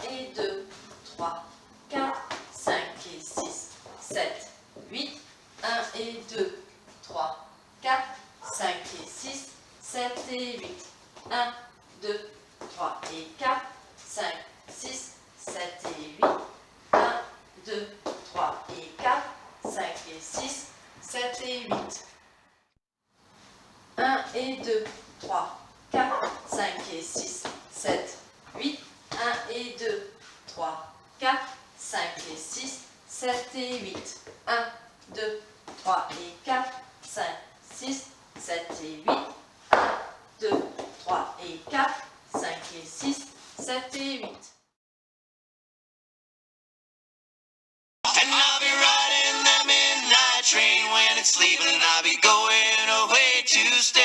et 2, 3, 4, 5 et 6, 7, 8. 1 et 2, 3, 4, 5 et 6, 7 et 8. 1, 2, 3 et 4, 5, 6, 7 et 8. 1, 2, 3 et 4, 5 et 6, 7 et 8. 1 et 2, 3, 4, 5 et 6, 7, 8. 1 et 2, 3, 4, 5 et 6, 7 et 8. 1, 2, 3 et 4, 5, 6, 7 et 8. 1, 2, 3 et 4, 5 et 6, 7 et 8. And I'll be riding that midnight train when it's leaving. I'll be going away to stay.